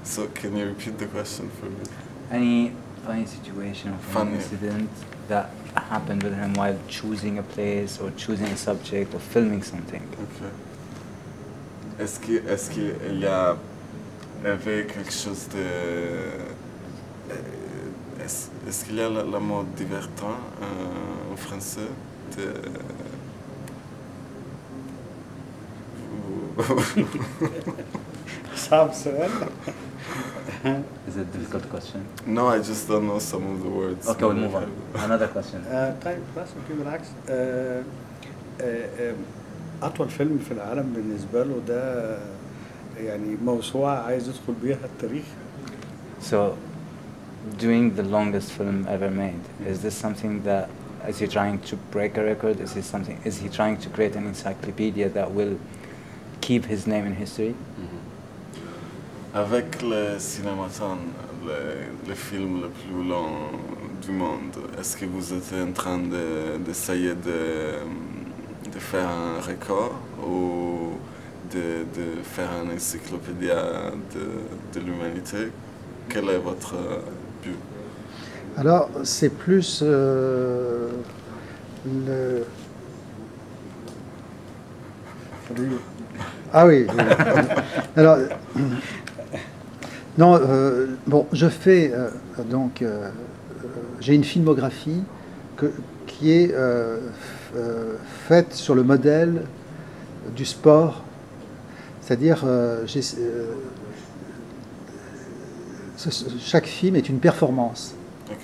So can you repeat the question for me? Any funny situation or funny incident that happened with him while choosing a place or choosing a subject or filming something? Okay. Est-ce qu'il y avait quelque chose de... Est-ce qu'il y a le mot divertant en français? Is it a difficult question? No, I just don't know some of the words. Okay, we'll move on. Another question. طيب بس بالعكس أطول فيلم في العالم بالنسبة له ده يعني موسوعة عايز يدخل بيها التاريخ. So, doing the longest film ever made, is this something that, is he trying to break a record? Is he trying to create an encyclopedia that will keep his name in history? Avec le Cinématon, le film le plus long du monde, est-ce que vous êtes en train d'essayer de faire un record ou de faire une encyclopédie de l'humanité? Quel est votre but? Alors, c'est plus Ah oui. Alors, non, bon, je fais donc, j'ai une filmographie qui est faite sur le modèle du sport, c'est-à-dire chaque film est une performance. Okay.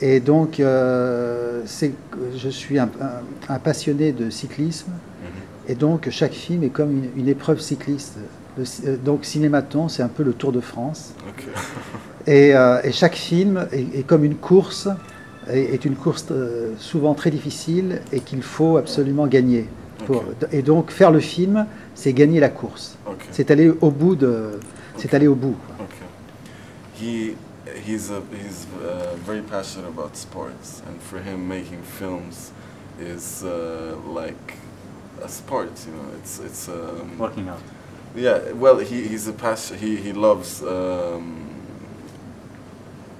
Et donc, je suis un passionné de cyclisme. Et donc, chaque film est comme une épreuve cycliste. Donc, Cinématon, c'est un peu le Tour de France. Okay. Et chaque film est comme une course, est une course souvent très difficile et qu'il faut absolument gagner. Okay. Et donc, faire le film, c'est gagner la course. Okay. C'est aller au bout de... C'est aller au bout. Okay. He's very passionate about sports, and for him, making films is like a sport, you know. It's working out. Yeah, well, he's a passion. He loves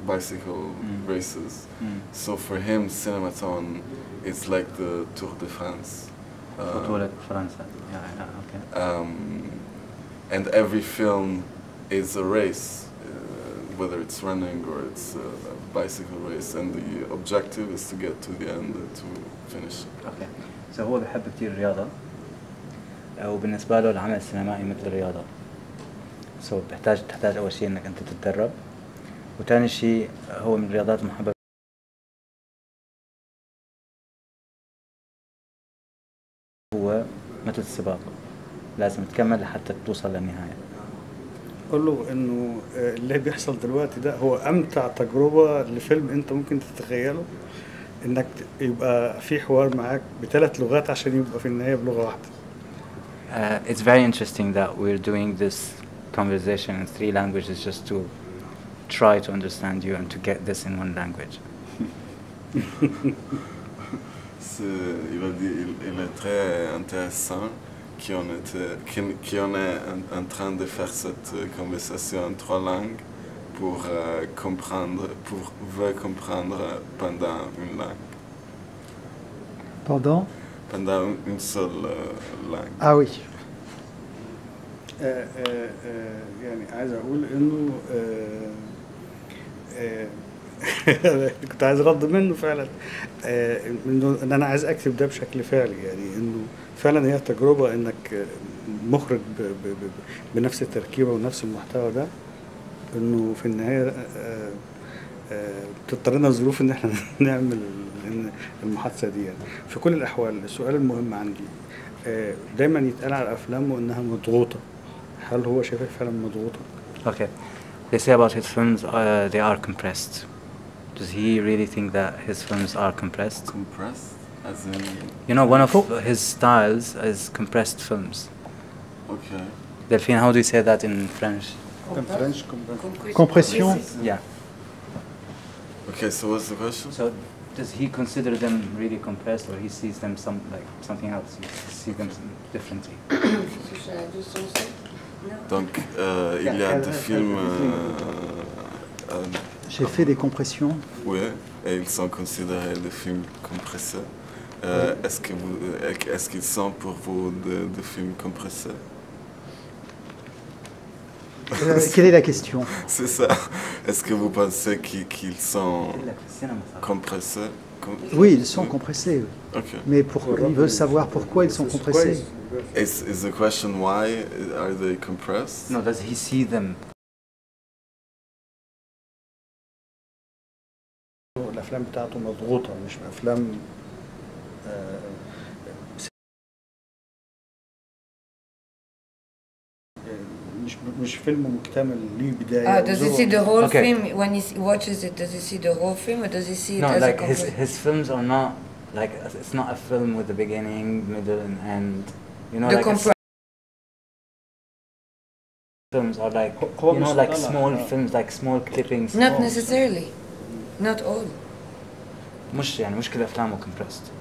bicycle races. So for him, Cinématon is like the Tour de France. And every film is a race, whether it's running or it's a bicycle race, and the objective is to get to the end to finish. Okay. So هو بيحب كتير الرياضة، وبالنسبة له العمل السينمائي مثل الرياضة. So تحتاج أول شيء إنك أنت تتدرب، وثاني شيء هو من الرياضات المحببة هو مثل السباق، لازم تكمل لحتى توصل للنهاية. قول له إنه اللي بيحصل دلوقتي ده هو أمتع تجربة لفيلم أنت ممكن تتخيله، إنك يبقى في حوار معاك ب3 لغات عشان يبقى في النهاية بلغة واحدة. it's very interesting that we're doing this conversation in 3 languages just to try to understand you and to get this in 1 language. Il est très intéressant qu'on est en train de faire cette conversation en 3 langues pour comprendre pendant une langue. Pendant une seule langue. Ah oui. يعني عايز اقول انه كنت عايز رد منه فعلا انه ان انا عايز اكتب ده بشكل فعلي، يعني انه فعلا هي تجربه انك مخرج بنفس التركيبه ونفس المحتوى ده، انه في النهايه بتضطرنا الظروف ان احنا نعمل المحادثه دي. يعني في كل الاحوال السؤال المهم عندي دايما يتقال على افلامه انها مضغوطه، هل هو شايفها فعلا مضغوطه؟ Okay, they say about his films they are compressed. Does he really think that his films are compressed? Compressed? As in... You know, one of his styles is compressed films. Okay. Delphine, how do you say that in French? In French, Compression? Yeah. Okay, so what's the question? So does he consider them really compressed, or he sees them something else? He sees them differently? Donc, il y a des films... J'ai fait des compressions. Oui, et ils sont considérés des films compressés. Est-ce qu'ils sont pour vous des films compressés? Quelle est la question? C'est ça. Est-ce que vous pensez qu'ils sont compressés? Oui, ils sont compressés. Okay. Mais il veut savoir pourquoi ils sont compressés. Is the question why are they compressed? No, does he see them? الافلام بتاعته مضغوطه، مش افلام مش فيلم مكتمل ليه بدايه. Does he see the whole film when he watches it? Does he see the whole film, or does he see it as like a his films are not like, it's not a film with a beginning, middle, and end. You know, films are like, you know, like small films, like small clippings. Not necessarily, not all. مش يعني مش كل أفلامه compressed.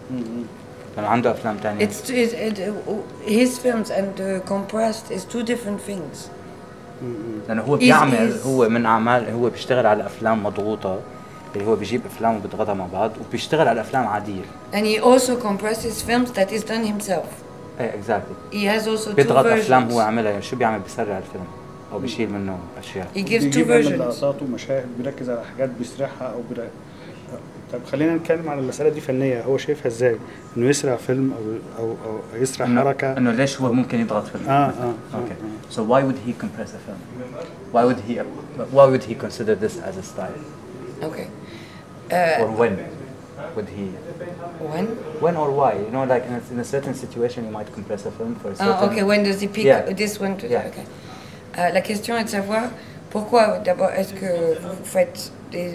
لأن عنده أفلام تانية. His films and compressed is 2 different things. لأنه هو بيعمل هو من أعمال هو بيشتغل على أفلام مضغوطة اللي هو بيجيب أفلام وبيضغطها مع بعض وبيشتغل على أفلام عادية. And he also compresses films that he's done himself. Exactly. He has also 2 versions. بيضغط أفلام هو عملها، شو بيعمل؟ بيسرع الفيلم أو بيشيل منه أشياء. He gives 2 versions. لقطات ومشاهد بيركز على حاجات بيسرحها أو طب خلينا نتكلم على المسألة دي فنية، هو شايفها ازاي؟ انه يسرع فيلم او يسرع حركة؟ انه ليش هو ممكن يضغط فيلم؟ Okay. So why would he compress a film? Why would he consider this as a style? Okay. Or when would he? When or why? You know, like in a certain situation, you might compress a film for a certain... okay. When does he pick this one? Okay. La question est de savoir pourquoi, d'abord, est-ce que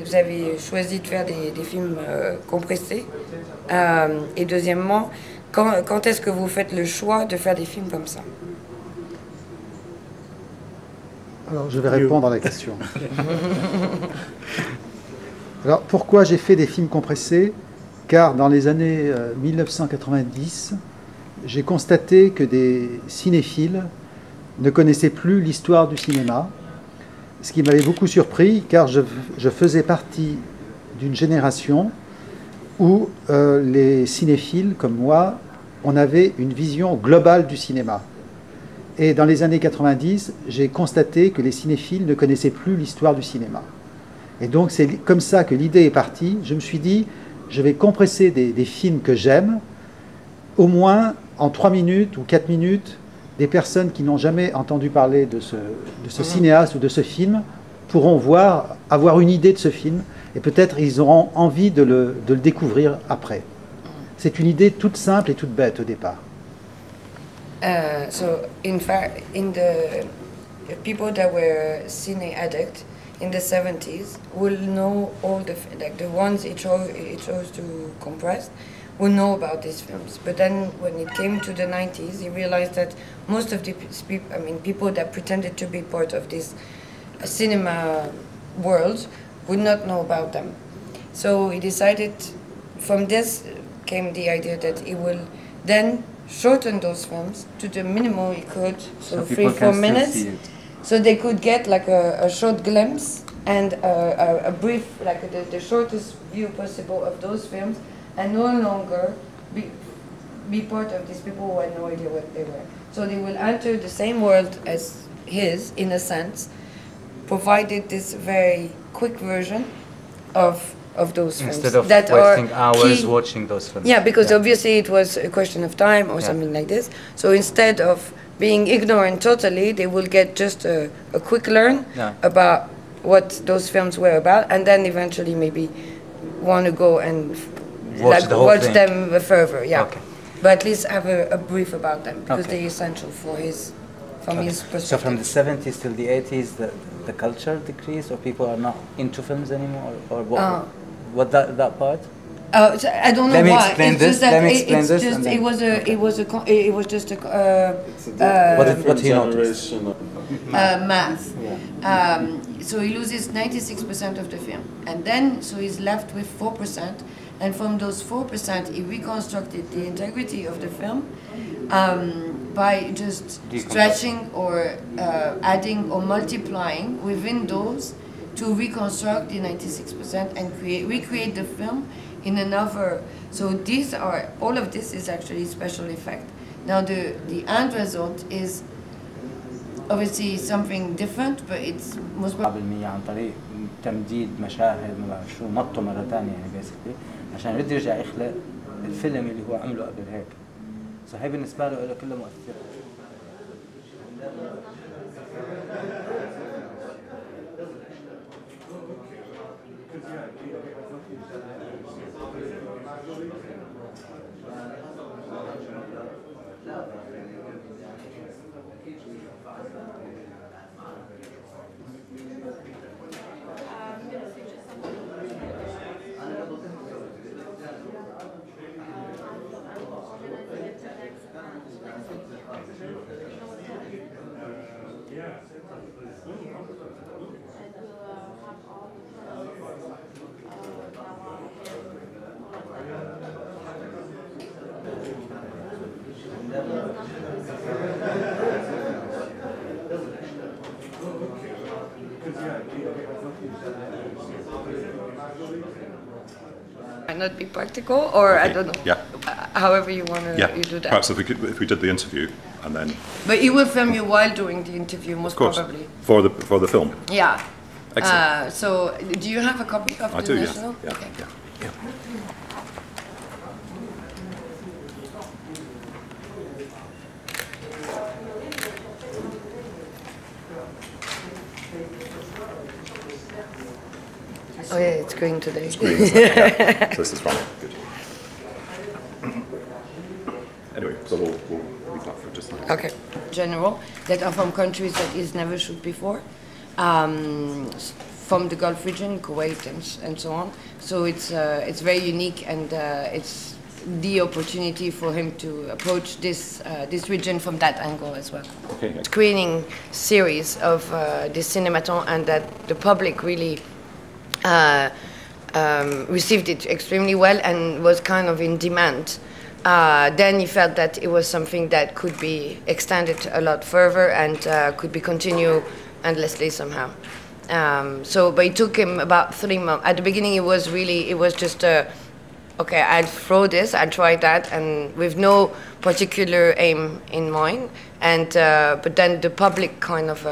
vous avez choisi de faire des films compressés, et deuxièmement, quand est-ce que vous faites le choix de faire des films comme ça? Alors, je vais répondre à la question. Alors, pourquoi j'ai fait des films compressés? Car dans les années 1990, j'ai constaté que des cinéphiles ne connaissaient plus l'histoire du cinéma, ce qui m'avait beaucoup surpris, car je faisais partie d'une génération où les cinéphiles, comme moi, on avait une vision globale du cinéma. Et dans les années 90, j'ai constaté que les cinéphiles ne connaissaient plus l'histoire du cinéma. Et donc c'est comme ça que l'idée est partie. Je me suis dit, je vais compresser des films que j'aime, au moins en 3 minutes ou 4 minutes, des personnes qui n'ont jamais entendu parler de ce cinéaste ou de ce film pourront avoir une idée de ce film, et peut-être ils auront envie de le découvrir après. C'est une idée toute simple et toute bête au départ. So in fact, in the people that were cine addicts in the 70s will know all the ones he chose to compress who know about these films. But then when it came to the 90s, he realized that most of the people that pretended to be part of this cinema world would not know about them. So he decided, from this came the idea that he will then shorten those films to the minimum he could, so 3-4 minutes, so they could get like a short glimpse and a brief, like the shortest view possible of those films, and no longer be part of these people who had no idea what they were. So they will enter the same world as his, in a sense, provided this very quick version of those films. Instead of wasting hours watching those films. Yeah, because obviously it was a question of time or something like this. So instead of being ignorant totally, they will get just a quick learn about what those films were about, and then eventually maybe want to go and watch them further. Yeah, but at least have a brief about them, because they're essential for his, from his perspective. So from the 70s till the 80s, the culture decreased, or people are not into films anymore, or what that part? So I don't know Let me why. explain It's this. just that Let me explain this. it was just a what he noticed. math. So he loses 96% of the film, and then so he's left with 4%, and from those 4% he reconstructed the integrity of the film by just stretching or adding or multiplying within those to reconstruct the 96% and recreate the film in another. So these are, all of this is actually special effect. Now the end result is obviously something different, but it's most probably عن طريق تمديد مشاهد ما بعرف شو نطوا مرة ثانية يعني basically عشان يرد يرجع يخلق الفيلم اللي هو عمله قبل هيك. هي بالنسبة له كله مؤثر. Might not be practical, or I don't know. Yeah. However you want to you do that. Perhaps if we did the interview and then. But he will film you while doing the interview, most probably. For the film. Yeah. Excellent. So do you have a copy of I the do, national? Yeah. Okay. Yeah. Oh yeah, it's green today. It's green, isn't it? Yeah. So this is running. Good. Anyway, so we'll leave that for just now. Okay. General, that are from countries that he's never shoot before, from the Gulf region, Kuwait and so on. So it's very unique, and it's the opportunity for him to approach this region from that angle as well. Okay. Screening series of this Cinématon, and that the public really received it extremely well and was kind of in demand. Then he felt that it was something that could be extended a lot further and could be continued endlessly somehow. But it took him about 3 months. At the beginning, it was just okay, I'd throw this, I'd try that, and with no particular aim in mind. And but then the public kind of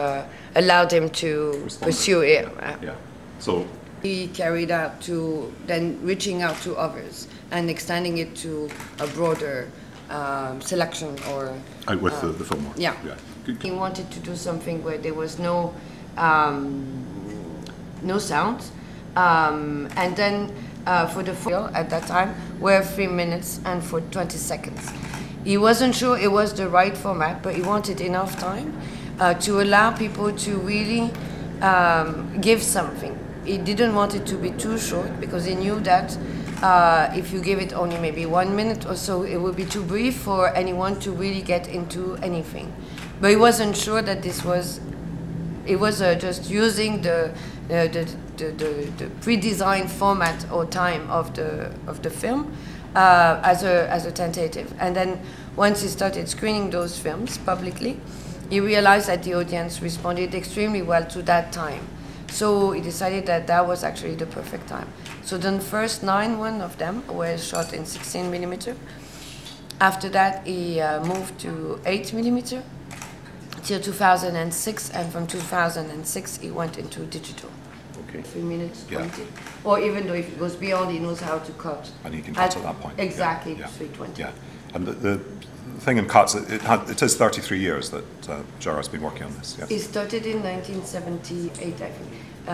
allowed him to pursue it. Yeah. So he carried out to then reaching out to others and extending it to a broader selection or with the film. Yeah. Good. He wanted to do something where there was no sound, and then for the film at that time were 3 minutes and for 20 seconds. He wasn't sure it was the right format, but he wanted enough time to allow people to really give something. He didn't want it to be too short, because he knew that if you give it only maybe 1 minute or so, it would be too brief for anyone to really get into anything. But he wasn't sure that this was, it was just using the pre-designed format or time of the film as a tentative. And then once he started screening those films publicly, he realized that the audience responded extremely well to that time. So he decided that that was actually the perfect time. So the first 9 of them were shot in 16mm. After that, he moved to 8mm till 2006, and from 2006 he went into digital. Okay. 3 minutes, Yeah. 20. Or even though if it goes beyond, he knows how to cut. And he can cut at that point. Exactly, Yeah. 320. Yeah. And the thing in cuts, it is 33 years that Gérard's been working on this. Yes. He started in 1978, I think.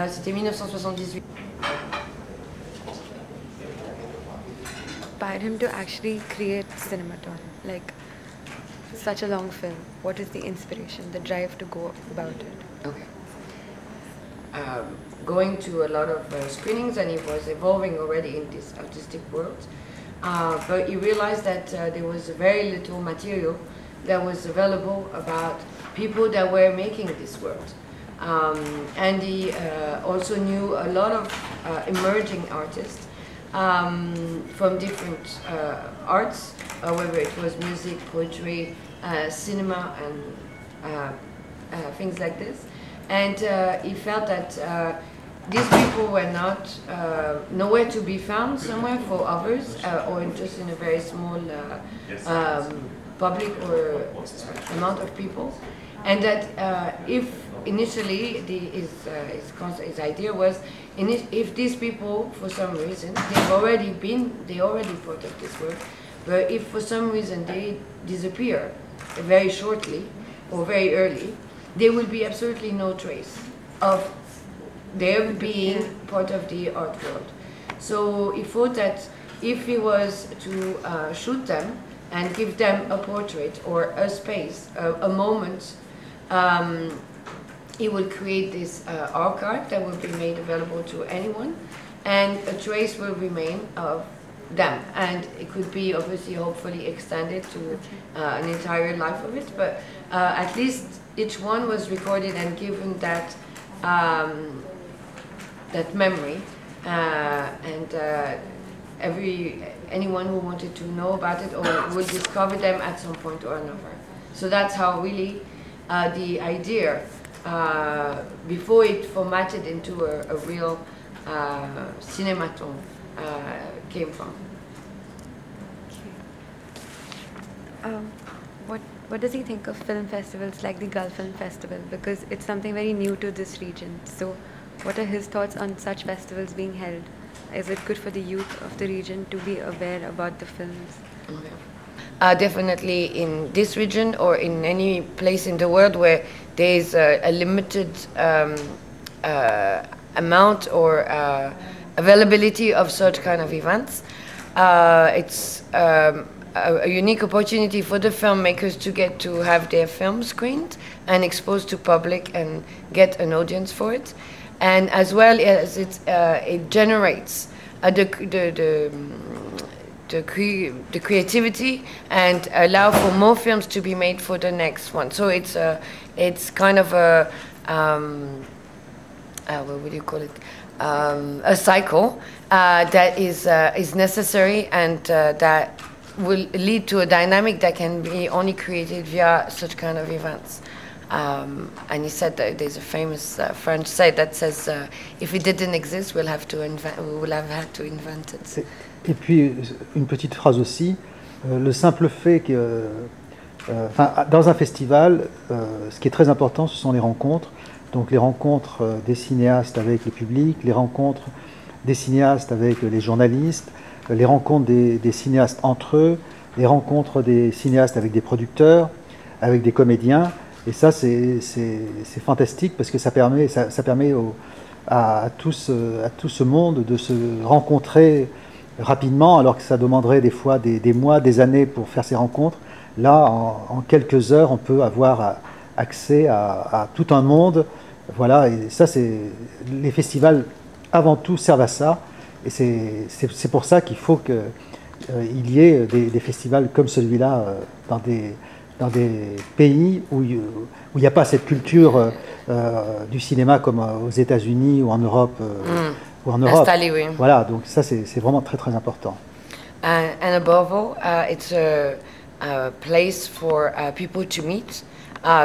C'était 1978. Inspired him to actually create Cinématon, like such a long film? What is the inspiration, the drive to go about it? Okay. Going to a lot of screenings, and he was evolving already in this artistic world. But he realized that there was very little material that was available about people that were making this world. And he also knew a lot of emerging artists from different arts, whether it was music, poetry, cinema, and things like this. And he felt that these people were not nowhere to be found somewhere for others, or just in a very small public or amount of people. And that if initially his idea was, if these people for some reason they already part of this world, but if for some reason they disappear very shortly or very early, there will be absolutely no trace of their being part of the art world. So he thought that if he was to shoot them and give them a portrait or a space, a moment, he would create this archive that would be made available to anyone, and a trace will remain of them. And it could be obviously hopefully extended to an entire life of it, but at least each one was recorded and given that that memory, and anyone who wanted to know about it or would discover them at some point or another. So that's how really the idea, before it formatted into a real cinématon, came from. What does he think of film festivals like the Gulf Film Festival? Because it's something very new to this region. So what are his thoughts on such festivals being held? Is it good for the youth of the region to be aware about the films? Definitely in this region or in any place in the world where there is a limited amount or availability of such kind of events. It's a unique opportunity for the filmmakers to get to have their film screened and exposed to public and get an audience for it, and as well as it generates the creativity and allow for more films to be made for the next one. So it's kind of a what would you call it? A cycle that is necessary, and that will lead to a dynamic that can be only created via such kind of events. And he said that there's a famous French say that says, if it didn't exist, we will have had to invent it. Et puis, une petite phrase aussi, le simple fait que, dans un festival, ce qui est très important, ce sont les rencontres. Donc les rencontres des cinéastes avec le public, les rencontres des cinéastes avec les journalistes, les rencontres des cinéastes entre eux, les rencontres des cinéastes avec des producteurs, avec des comédiens. Et ça, c'est fantastique parce que ça permet à tout ce monde de se rencontrer rapidement, alors que ça demanderait des fois des mois, des années pour faire ces rencontres. Là, en quelques heures, on peut avoir accès à tout un monde. Voilà, et ça, les festivals, avant tout, servent à ça. Et c'est pour ça qu'il faut qu'il y ait des festivals comme celui-là dans des pays où il n'y a pas cette culture du cinéma comme aux États-Unis ou en Europe. Installé, oui. Voilà, donc ça c'est vraiment très très important. And above all, it's a place for people to meet.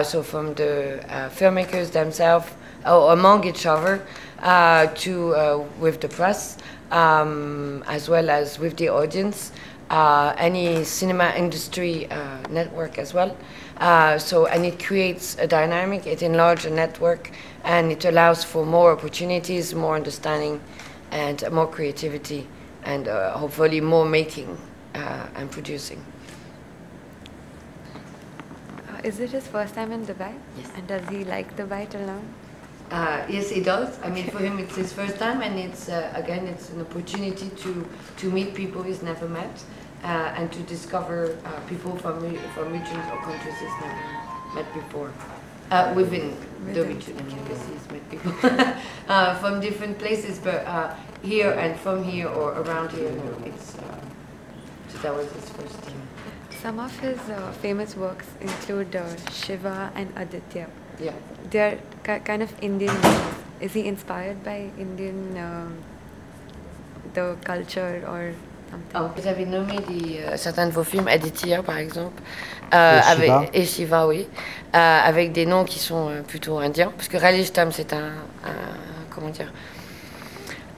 So from the filmmakers themselves, among each other, to with the press, as well as with the audience, any cinema industry network as well. And it creates a dynamic, it enlarges a network, and it allows for more opportunities, more understanding, and more creativity, and hopefully more making and producing. Is it his first time in Dubai? Yes. And does he like Dubai till now? Yes, he does. I mean, for him, it's his first time, and it's again, it's an opportunity to meet people he's never met, and to discover people from regions or countries he's never met before. Within the region, I mean, because he's met people from different places, but here and from here or around here, no, it's so that was his first time. Some of his famous works include Shiva and Aditya. Yeah. They're kind of Indian movies. Is he inspired by Indian the culture or something? Vous avez nommé certains de vos films, Aditya par exemple, et Shiva, oui, avec des noms qui sont plutôt indiens, parce que Ralishtam c'est comment dire,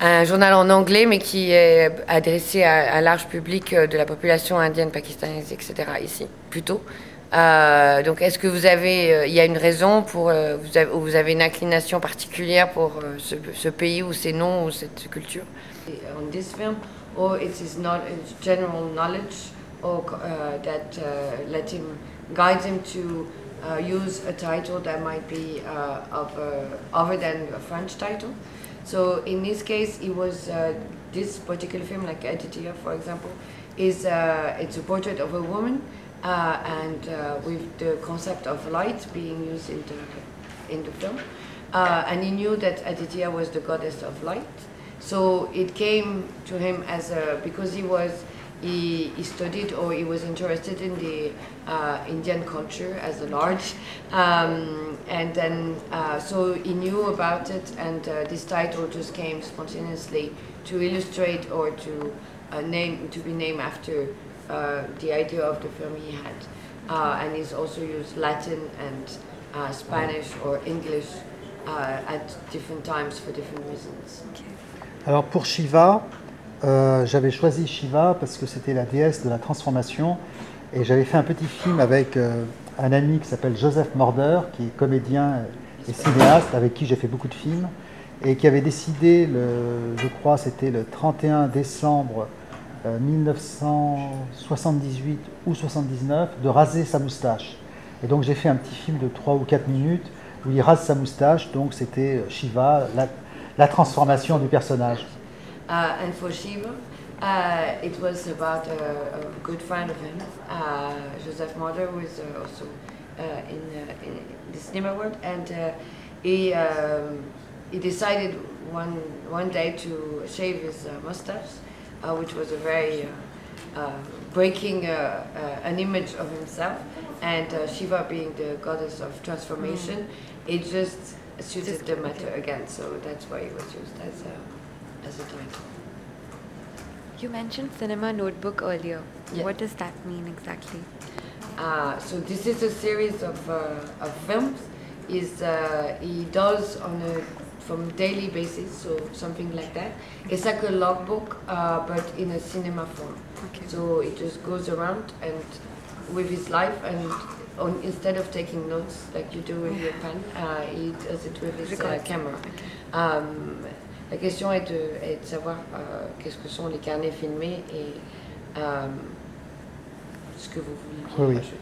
un journal en anglais, mais qui est adressé à un large public de la population indienne, pakistanaise, etc. ici, plutôt. Donc, est-ce que vous avez, il y a une raison pour, vous avez une inclination particulière pour ce pays ou ces noms ou cette culture? On this film, or it is not general knowledge, or that let him guide him to use a title that might be other than a French title. So in this case, it was this particular film, like Aditya, for example, it's a portrait of a woman, and with the concept of light being used in the film, and he knew that Aditya was the goddess of light. So it came to him as because he studied or he was interested in the Indian culture as a large, and then so he knew about it, and this title just came spontaneously to illustrate or to be named after the idea of the film he had, and he's also used Latin and Spanish or English at different times for different reasons. Okay. Alors pour Shiva, j'avais choisi Shiva parce que c'était la déesse de la transformation, et j'avais fait un petit film avec un ami qui s'appelle Joseph Morder, qui est comédien et cinéaste, avec qui j'ai fait beaucoup de films, et qui avait décidé, je crois c'était le 31 décembre 1978 ou 79, de raser sa moustache. Et donc j'ai fait un petit film de 3 ou 4 minutes où il rase sa moustache, donc c'était Shiva, la transformation du personnage. And for Shiva, it was about a good friend of him, Joseph Morder, who is also in the cinema world, and he decided one day to shave his mustache, which was a very breaking an image of himself, and Shiva being the goddess of transformation, it just suited the matter again, so that's why it was used as a title. You mentioned cinema notebook earlier. Yeah. What does that mean exactly? So this is a series of films. He does from daily basis, so something like that. It's like a logbook, but in a cinema form. Okay. So it just goes around and with his life, and instead of taking notes like you do with your pen, he does it with his camera. Okay. La question est de savoir qu'est-ce que sont les carnets filmés et ce que vous voulez rajouter.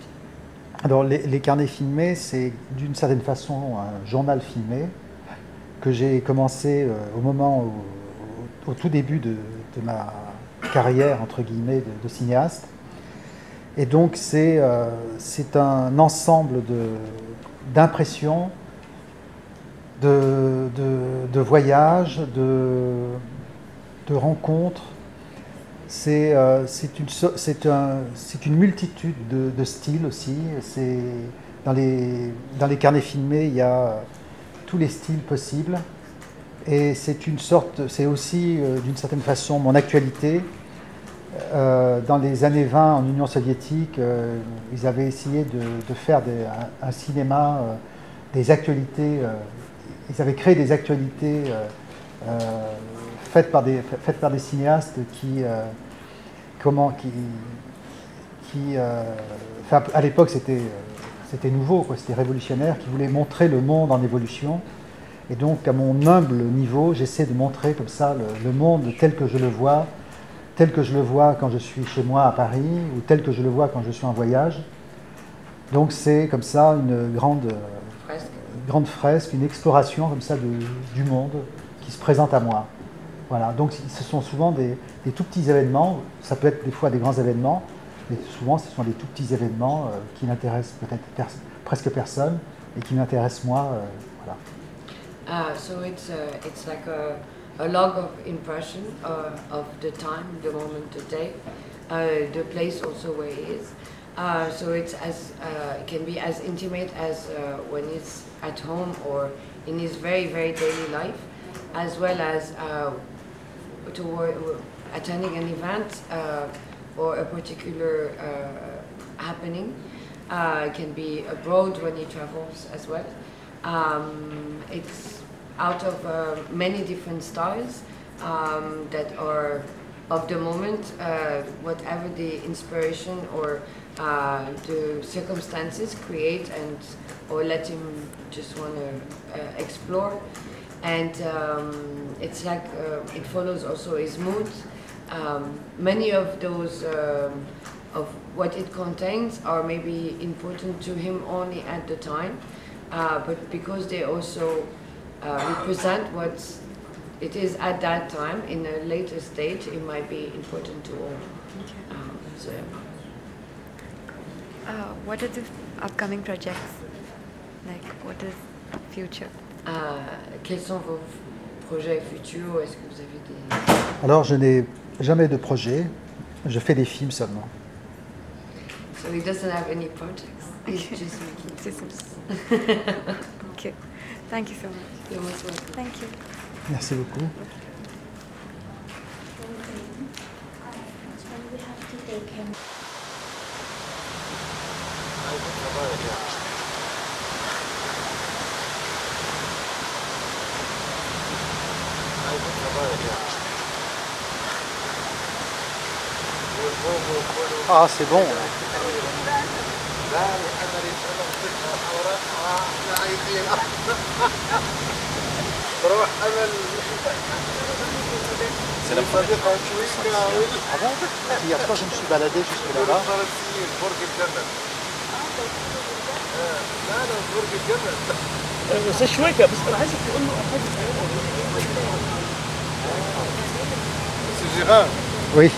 Alors les carnets filmés, c'est d'une certaine façon un journal filmé que j'ai commencé au tout début de ma carrière, entre guillemets, de cinéaste. Et donc c'est un ensemble d'impressions, de voyages, de rencontres. C'est une multitude de styles aussi. Dans les carnets filmés, il y a tous les styles possibles. Et c'est aussi d'une certaine façon mon actualité. Dans les années 20 en Union soviétique, ils avaient essayé de faire un cinéma, des actualités. Ils avaient créé des actualités faites par des cinéastes à l'époque c'était nouveau, c'était révolutionnaire, qui voulaient montrer le monde en évolution. Et donc à mon humble niveau, j'essaie de montrer comme ça le monde tel que je le vois quand je suis chez moi à Paris, ou tel que je le vois quand je suis en voyage. Donc c'est comme ça une grande fresque, une exploration comme ça du monde qui se présente à moi. Voilà, donc ce sont souvent des tout petits événements, ça peut être des fois des grands événements, mais souvent ce sont des tout petits événements qui n'intéressent peut-être presque personne et qui m'intéressent moi. Voilà. So it's like a log of impression of the time, the moment, the day, the place also where it is. So it can be as intimate as when it's at home or in his very, very daily life, as well as attending an event or a particular happening. It can be abroad when he travels as well. It's out of many different styles that are of the moment, whatever the inspiration or the circumstances create or let him just want to explore. And it's like it follows also his mood. Many of those of what it contains are maybe important to him only at the time, but because they also represent what it is at that time in a later stage, it might be important to all. So, what are the upcoming projects? Like, what is future? Quels sont vos projets futurs? Est-ce que vous avez des... Alors, je n'ai jamais de projet. Je fais des films seulement. So he doesn't have any projects. He's just making films. Okay. Thank you so much. You're most welcome. Thank you. Merci beaucoup. Ah, c'est bon. C'est la première fois. Ah bon? Hier soir, je me suis baladé jusque là-bas. بس شويكه بس انا عايزك تقول له C'est Gérard. Oui.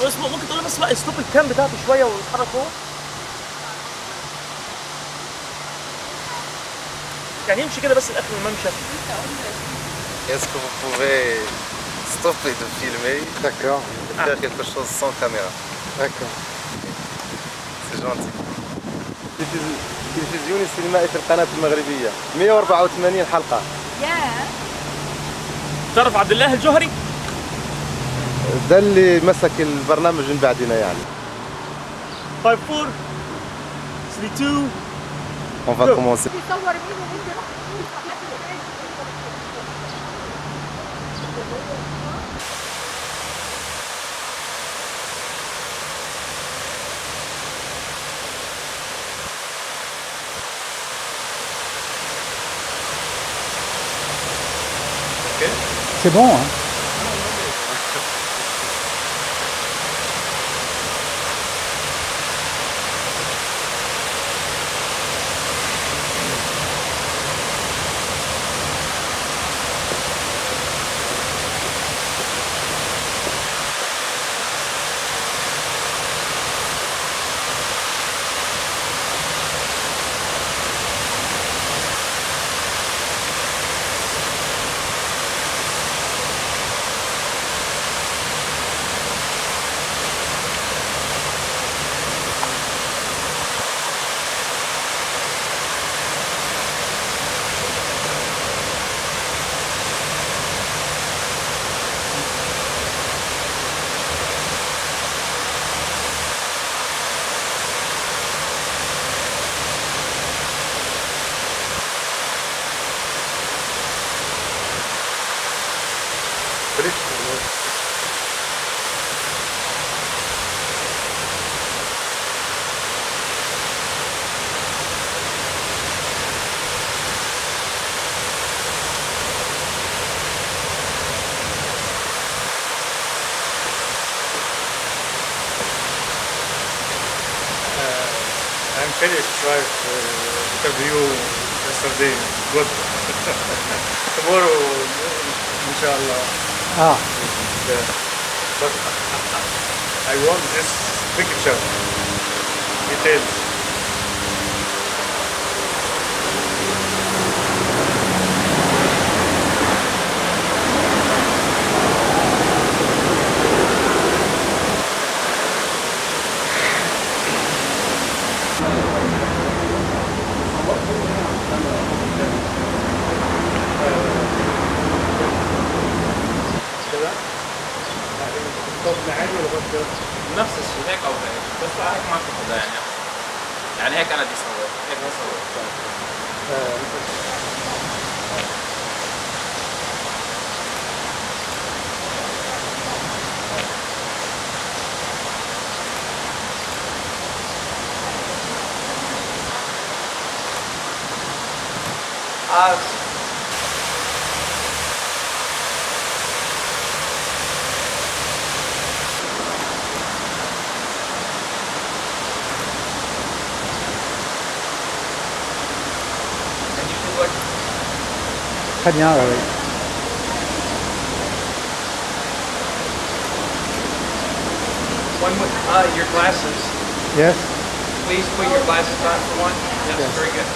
بس ممكن تقول لي بس بقى ستوب الكام بتاعته شويه واتحرك هو؟ يعني يمشي كده بس لاخر الممشى. Est-ce que vous pouvez stopper de filmer? D'accord. Et faire quelque chose sans caméra. D'accord. C'est gentil. تلفزيون السينمائي في القناة المغربية 184 حلقة. تعرف عبد الله الجوهري؟ ده اللي مسك البرنامج من بعدنا يعني. 5 4 3 2 On va commencer. C'est bon, hein? I'm finished right interview yesterday. Good. Tomorrow, inshallah. Ah. But I want this picture details. نفس الشيء هيك او هيك بس هيك ما في خدها يعني هيك انا بدي صور هيك بصور Très bien, oui. One with your glasses. Yes. Please put your glasses on for one. Yes, Yes. very good.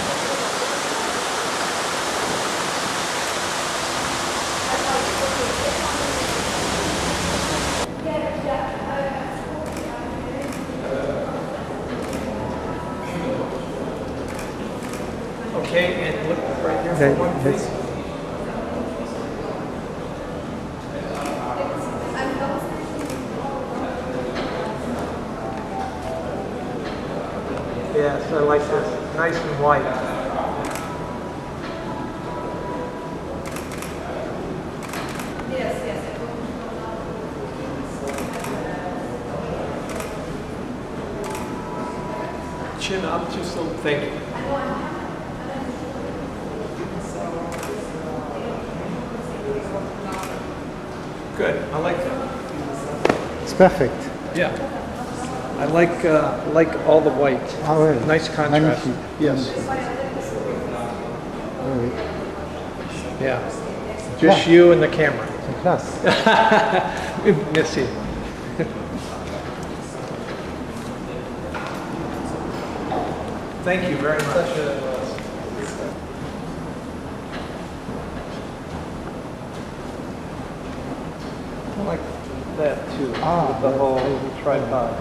Okay, and look right here for one, please. Yes, I like this. Nice and white. Yes, yes. Chin up just a little. Thank you. Good. I like that. It's perfect. Yeah. I like all the white. Ah ouais. Nice contrast. Magnifique. Yes. Oui, oui. Yeah. Just you and the camera. C'est classe. Merci. Thank you very much. I like that too, with the whole tripod.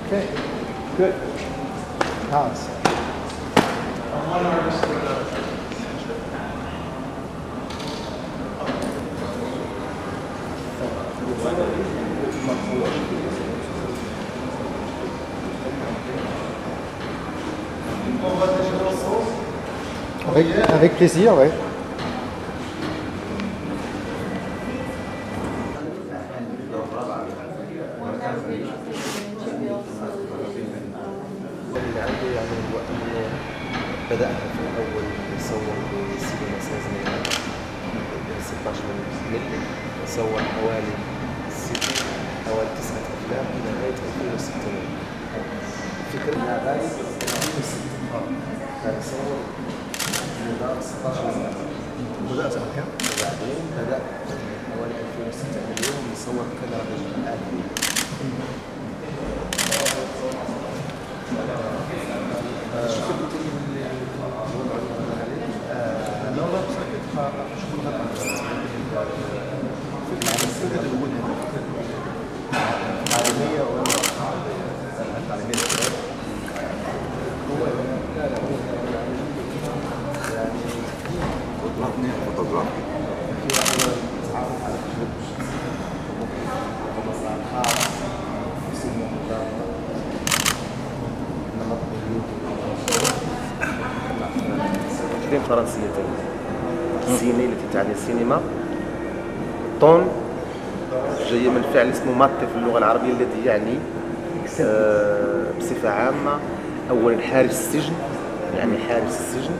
Okay, good. Nice. One artist to another. Avec plaisir, oui. بدأها في الأول يصور بسينما سازمية 16 ملي، صور حوالي 9 أفلام إلى نهاية 2006. فكرة ذلك كان يصور مدار 16 سنة. بدأ سنة كام؟ وبعدين بدأ حوالي 2006 اليوم يصور كاميرا بالآلي. فرنسيتين. سيني التي تعني السينما، طون جاية من فعل اسمه ماتي في اللغة العربية الذي يعني بصفة عامة أولا حارس السجن، يعني حارس السجن،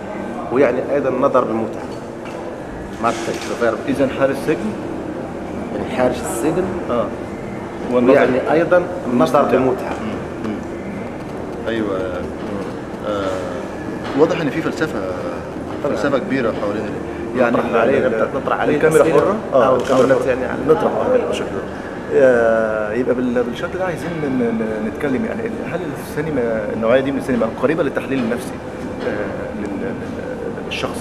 ويعني أيضا نظر بالمتعة. ماتي إذا حارس السجن يعني حارس السجن ويعني أيضا النظر بالمتعة. أيوة. واضح إن في فلسفة كبيرة حوالين يعني نطرح عليه الكاميرا حرة الكاميرا يعني نطرح بالشكل يبقى بالشكل ده عايزين نتكلم يعني هل السينما النوعية دي من السينما قريبة للتحليل النفسي للشخص؟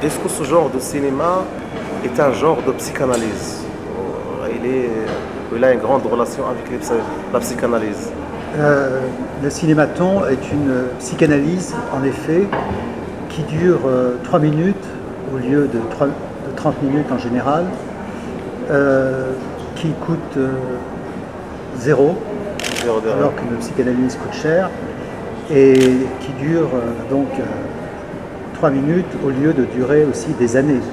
Est-ce que ce genre de cinéma est un genre de psychanalyse? Il a une grande relation avec la psychanalyse. Le cinématon est une psychanalyse, en effet, qui dure 3 minutes au lieu de 30 minutes en général, qui coûte 0, alors qu'une psychanalyse coûte cher, et qui dure donc 3 minutes au lieu de durer aussi des années.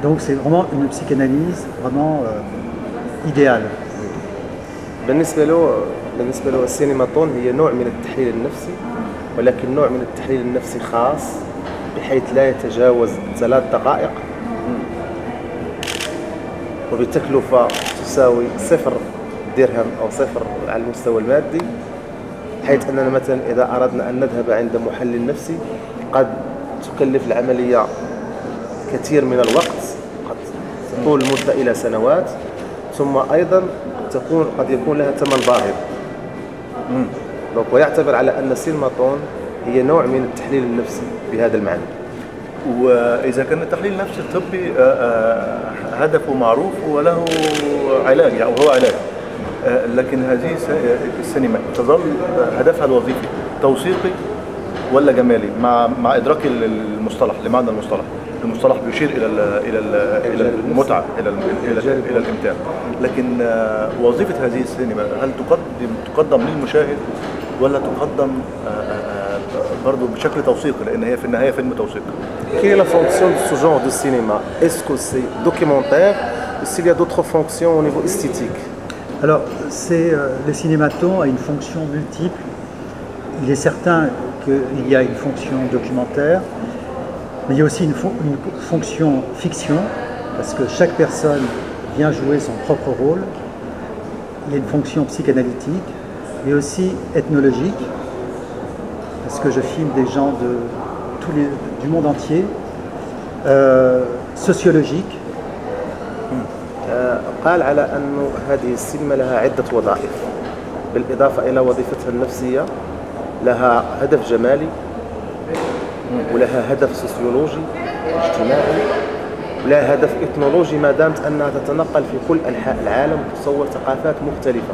Donc c'est vraiment une psychanalyse vraiment idéale. بالنسبة له السينماتون هي نوع من التحليل النفسي، ولكن نوع من التحليل النفسي خاص بحيث لا يتجاوز 3 دقائق وبتكلفة تساوي 0 درهم أو 0 على المستوى المادي، حيث أننا مثلا إذا أردنا أن نذهب عند محلل نفسي قد تكلف العملية كثير من الوقت، قد تطول المدة إلى سنوات، ثم أيضا قد يكون لها ثمن باهظ. ويعتبر على أن السينماتون هي نوع من التحليل النفسي بهذا المعنى. وإذا كان التحليل النفسي الطبي هدفه معروف وله علاج يعني وهو علاج، لكن هذه السينما تظل هدفها الوظيفي توثيقي ولا جمالي مع إدراك المصطلح لمعنى المصطلح بيشير إلى المتعة إلى الإمتاع، لكن وظيفة هذه السينما هل تقدم للمشاهد ولا تقدم برضه بشكل توثيقي لأن هي في النهاية فيلم توثيقي؟ Quelle est la fonction de ce genre de cinéma? Est-ce que c'est documentaire ou s'il y a d'autres fonctions au niveau esthétique? Alors, le cinématon a une fonction multiple. Il est certain qu'il y a une fonction documentaire, mais il y a aussi une fonction fiction, parce que chaque personne vient jouer son propre rôle. Il y a une fonction psychanalytique, mais aussi ethnologique, parce que je filme des gens de du monde entier, sociologique. قال على أنه هذه السينما لها عدة وظائف بالإضافة إلى وظيفتها النفسية، لها هدف جمالي ولها هدف سوسيولوجي اجتماعي ولها هدف إثنولوجي، ما دامت أنها تتنقل في كل أنحاء العالم وتصور ثقافات مختلفة.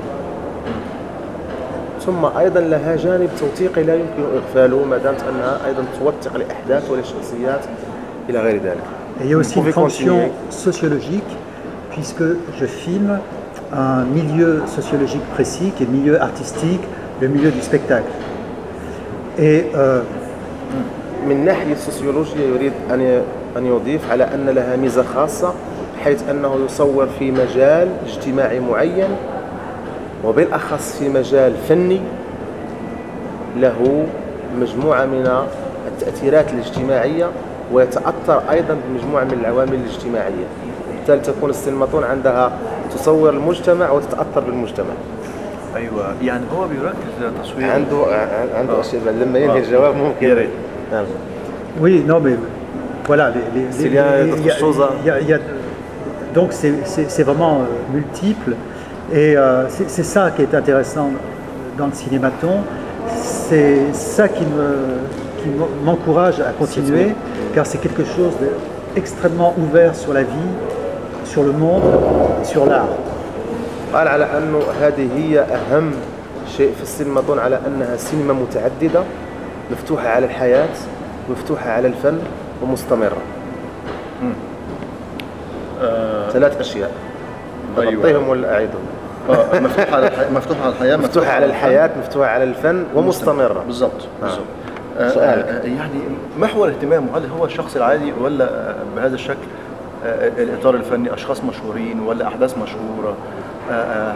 ثم أيضا لها جانب توثيقي لا يمكن إغفاله، ما دامت أنها أيضا توثق لأحداث ولشخصيات إلى غير ذلك. Et il y a aussi une fonction sociologique, puisque je filme un milieu sociologique précis, qui est le milieu artistique, le milieu du spectacle. Et من ناحية السوسيولوجيا يريد أن يضيف على أن لها ميزة خاصة، حيث أنه يصور في مجال اجتماعي معين، وبالأخص في مجال فني له مجموعة من التأثيرات الاجتماعية، ويتأثر أيضا بمجموعة من العوامل الاجتماعية. بالتالي تكون السينماتون عندها تصور المجتمع وتتأثر بالمجتمع. أيوة، يعني هو بيركز تصوير عنده أشياء لما ينهي الجواب ممكن يا ريت. Oui, non, mais voilà, donc c'est vraiment multiple, et c'est ça qui est intéressant dans le cinématon, c'est ça qui m'encourage à continuer, car c'est quelque chose d'extrêmement ouvert sur la vie, sur le monde, sur l'art. قال على أنه هذه هي أهم شيء في السينماتون، على أنها سينما متعددة مفتوحة على الحياة، مفتوحة على الفن، ومستمرة. ثلاث أشياء أغطيهم ولا أعيدهم؟ مفتوحة على الحياة، مفتوحة على الحياة، مفتوحة على الفن، ومستمرة. بالضبط. سؤالك يعني محور اهتمامه هل هو الشخص العادي ولا بهذا الشكل الإطار الفني، أشخاص مشهورين ولا أحداث مشهورة؟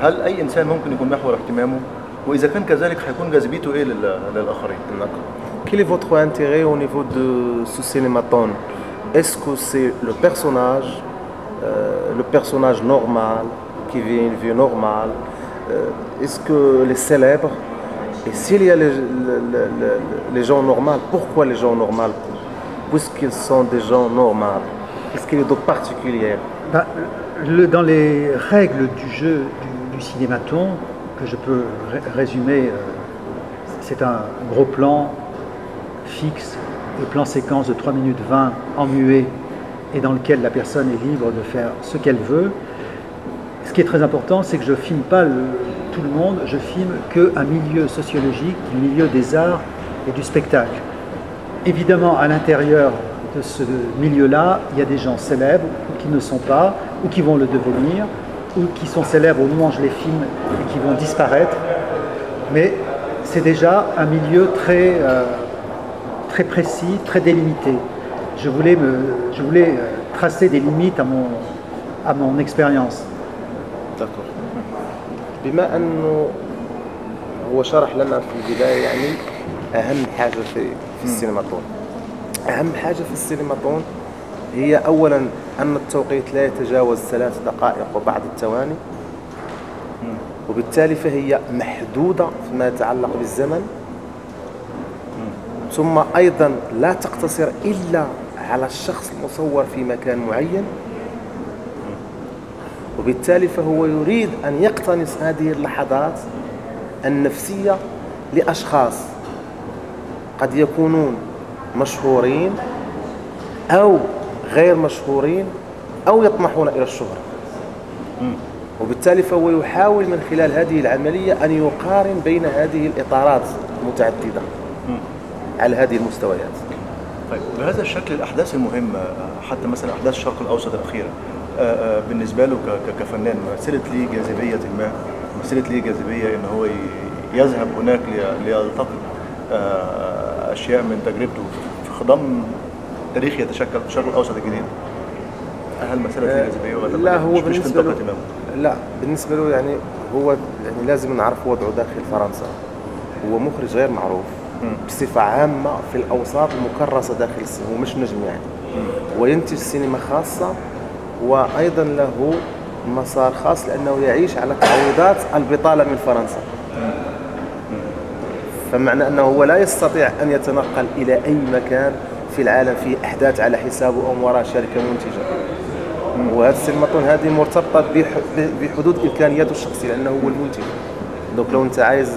هل أي إنسان ممكن يكون محور اهتمامه؟ وإذا كان كذلك هيكون جاذبيته إيه للآخرين؟ Quel est votre intérêt au niveau de ce cinématon? Est-ce que c'est le personnage normal qui vit une vie normale? Est-ce que les célèbres? Et s'il y a les gens normaux, pourquoi les gens normaux? Puisqu'ils sont des gens normaux. Qu'est-ce qu'il y a de particulier? Dans les règles du jeu du cinématon, que je peux résumer, c'est un gros plan fixe et plan séquence de 3 minutes 20 en muet, et dans lequel la personne est libre de faire ce qu'elle veut. Ce qui est très important, c'est que je ne filme pas tout le monde, je filme qu'un milieu sociologique, le milieu des arts et du spectacle. Évidemment, à l'intérieur de ce milieu-là, il y a des gens célèbres ou qui ne sont pas, ou qui vont le devenir, ou qui sont célèbres au moment où je les filme et qui vont disparaître. Mais c'est déjà un milieu très précis, très délimité. Je voulais tracer des limites à mon expérience. D'accord. بما أنه هو شرح لنا في البداية يعني أهم حاجة في السينماتون. أهم حاجة في السينماتون هي أولا أن التوقيت لا يتجاوز 3 دقائق وبعض الثواني، وبالتالي فهي محدودة فيما يتعلق بالزمن، ثم أيضا لا تقتصر إلا على الشخص المصور في مكان معين، وبالتالي فهو يريد أن يقتنص هذه اللحظات النفسية لأشخاص قد يكونون مشهورين أو غير مشهورين أو يطمحون إلى الشهرة. وبالتالي فهو يحاول من خلال هذه العملية أن يقارن بين هذه الإطارات المتعددة على هذه المستويات. طيب بهذا الشكل الأحداث المهمة، حتى مثلا أحداث الشرق الأوسط الأخيرة، بالنسبة له كفنان مثلت لي جاذبية ما، مثلت لي جاذبية إن هو يذهب هناك ليلتقط أشياء من تجربته في خضم تاريخ يتشكل في الشرق الأوسط الجديد. هل مثلت لي جاذبية ولا لا؟ هو مش بالنسبة له لا، بالنسبة له يعني هو يعني لازم نعرف وضعه داخل فرنسا. هو مخرج غير معروف بصفة عامة في الأوساط المكرسة داخل السينما، هو مش نجم يعني، وينتج سينما خاصة، وأيضا له مسار خاص لأنه يعيش على تعويضات البطالة من فرنسا. فمعنى أنه هو لا يستطيع أن يتنقل إلى أي مكان في العالم فيه احداث على حسابه او وراء شركه منتجه. وهذا السينماتون هذه مرتبطه بحدود امكانياته الشخصيه لانه هو المنتج. دونك لو انت عايز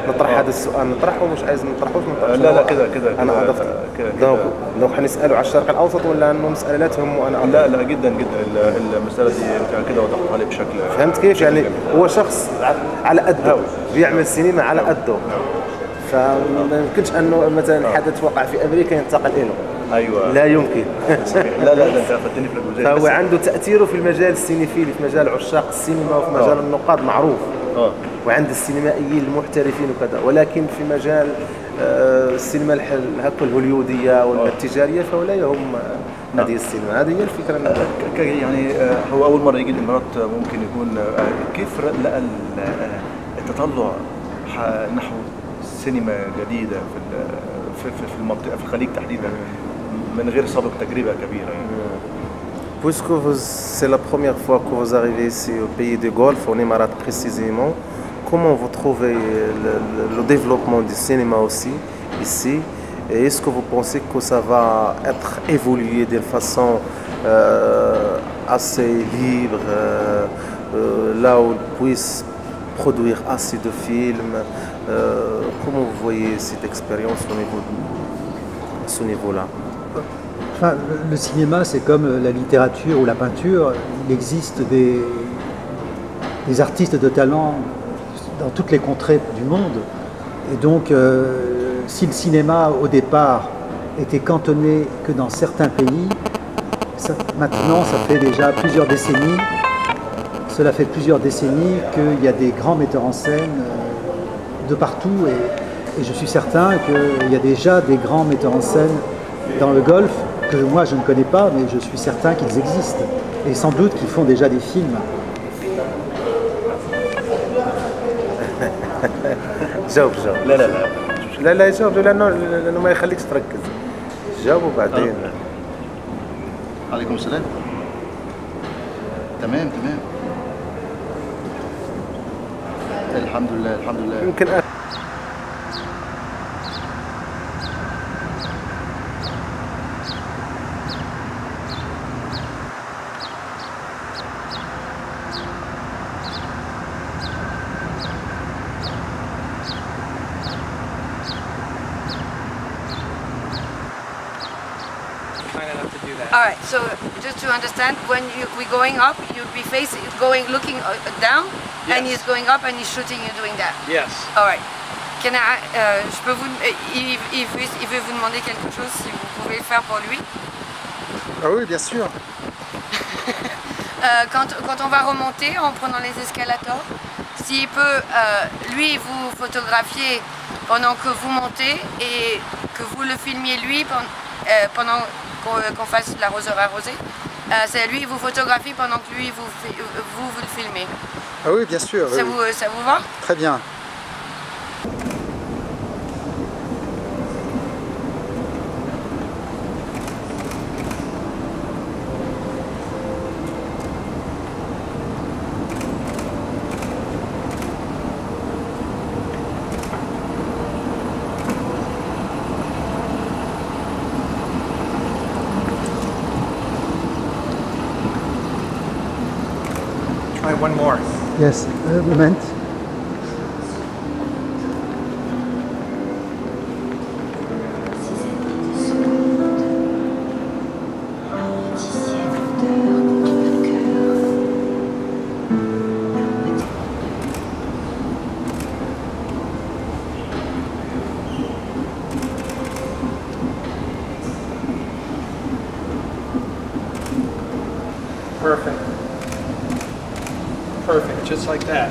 نطرح هذا السؤال نطرحه، مش عايز نطرحوش ما نطرحوش. لا كذا انا اضفت. دونك حنسالوا على الشرق الاوسط ولا انه مساله لا تهم وانا لا جدا المساله دي انت كده وضحت عليه بشكل فهمت كيف؟ يعني هو شخص على قده بيعمل سينما على قده، فما يمكنش انه مثلا حدث وقع في امريكا ينتقل له. ايوه لا يمكن. لا انت فتني في الجزئيه. فهو عنده تاثيره في المجال السينيفيلي، في مجال عشاق السينما وفي مجال النقاد معروف. وعند السينمائيين المحترفين وكذا، ولكن في مجال السينما هكا الهوليوديه والتجاريه فهو لا يهم هذه السينما. هذه هي الفكره. يعني هو اول مره يجي الامارات ممكن يكون كيف لقى التطلع نحو سينما جديده في المنطقه في الخليج تحديدا من غير سابق تجربه كبيره يعني. Puisque c'est la première fois que vous arrivez ici au pays du Golfe, aux Émirats précisément, comment vous trouvez le développement du cinéma aussi ici? Et est-ce que vous pensez que ça va être évolué d'une façon assez libre, là où ils puissent produire assez de films? Comment vous voyez cette expérience à ce niveau-là? Enfin, le cinéma, c'est comme la littérature ou la peinture. Il existe des artistes de talent dans toutes les contrées du monde. Et donc, si le cinéma, au départ, était cantonné que dans certains pays, maintenant, ça fait déjà plusieurs décennies. Cela fait plusieurs décennies qu'il y a des grands metteurs en scène de partout. Et je suis certain qu'il y a déjà des grands metteurs en scène dans le Golfe, que moi je ne connais pas, mais je suis certain qu'ils existent. Et sans doute qu'ils font déjà des films. جاوب لا جاوب لأنه ما يخليكش تركز. جاوبوا بعدين. عليكم السلام. تمام الحمد لله يمكن All right, so just to understand, when we're going up, you'll be looking down, yes. And he's going up and he's shooting you doing that. Yes. All right. Je peux il veut vous demander quelque chose, si vous pouvez le faire pour lui. Ah oui, bien sûr. Quand on va remonter en prenant les escalators, s'il peut, lui, vous photographier pendant que vous montez et que vous le filmiez lui pendant qu'on fasse l'arroseur arrosé. C'est lui, vous photographie pendant que lui, vous le filmez. Ah oui, bien sûr. Ça vous va? Très bien. Try one more. Yes, a moment. Perfect. Perfect, just like that.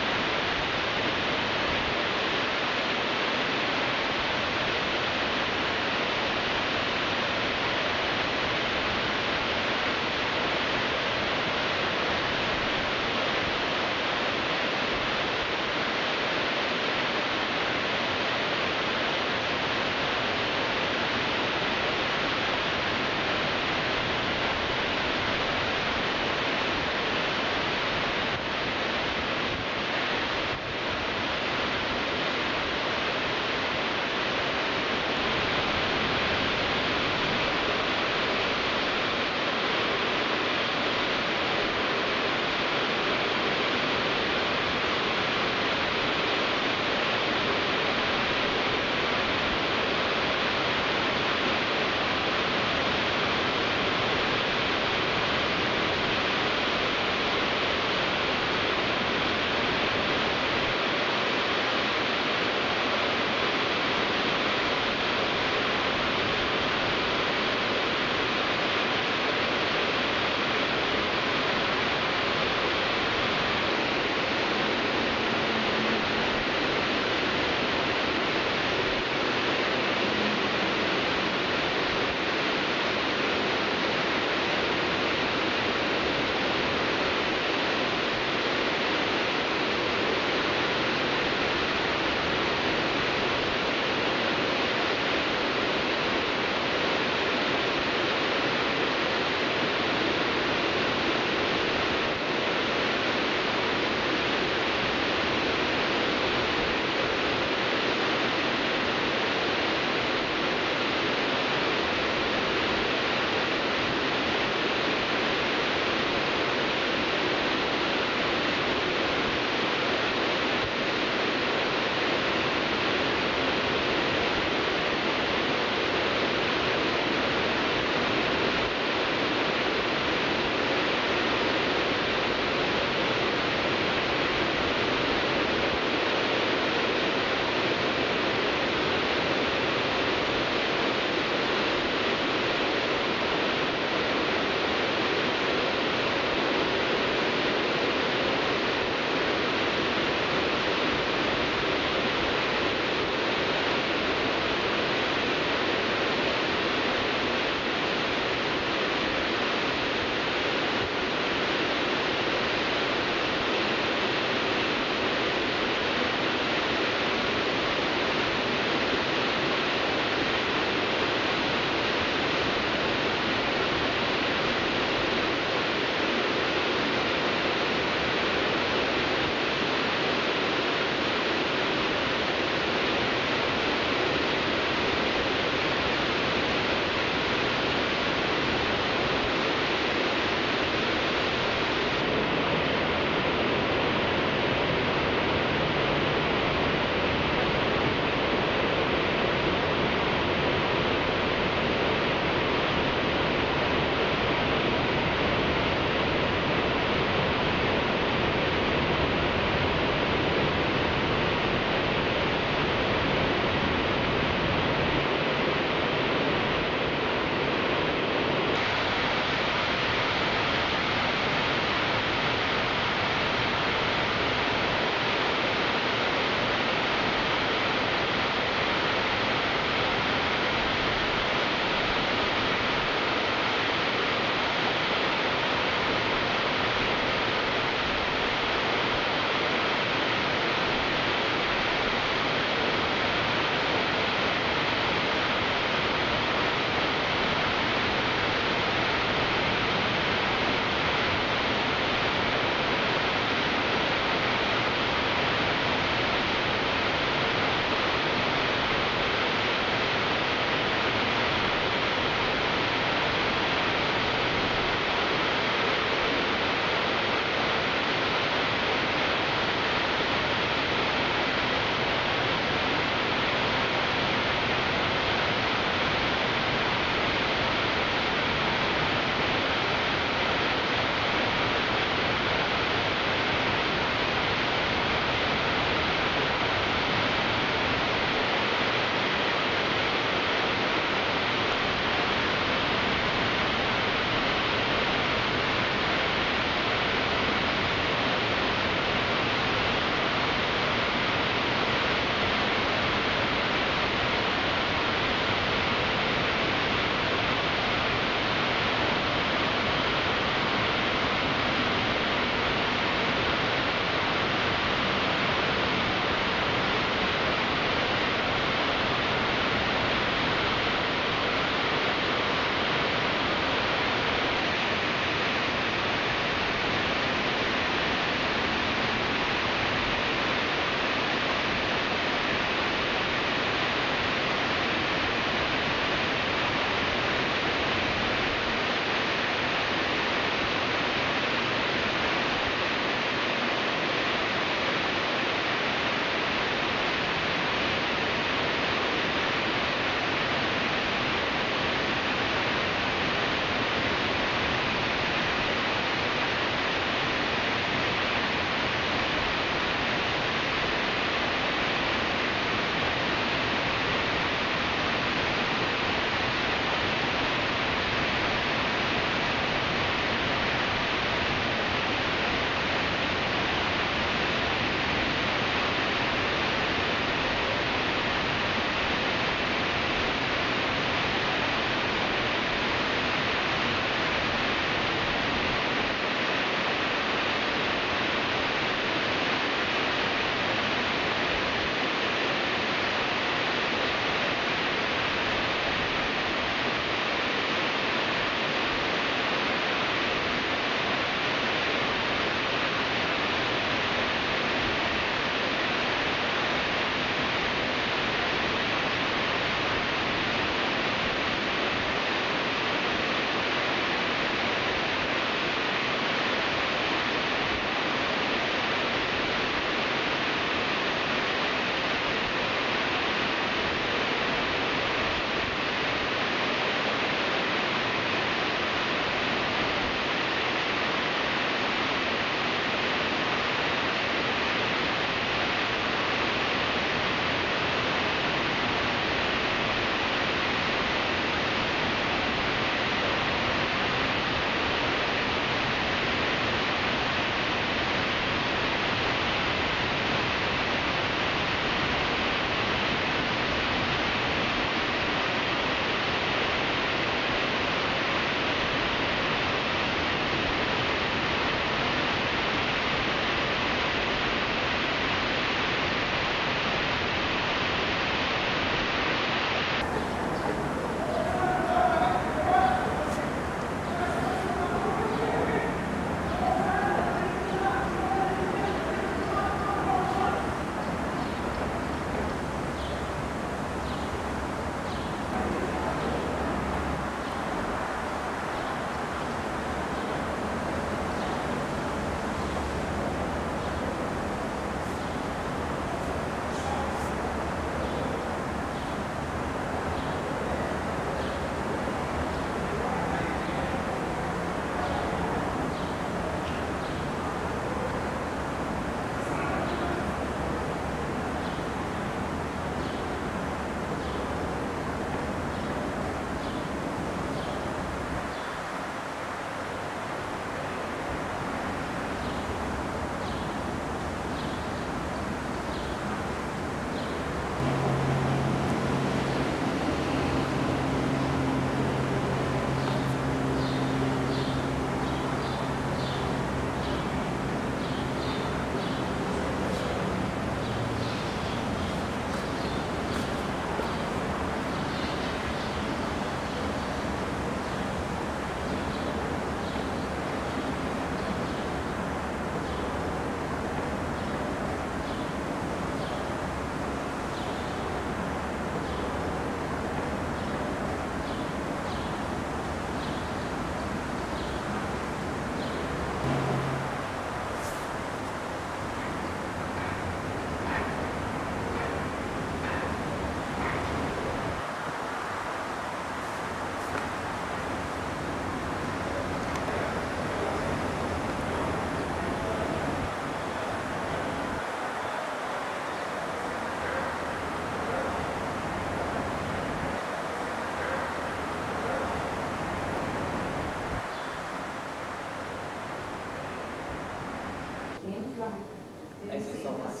Thank you so much.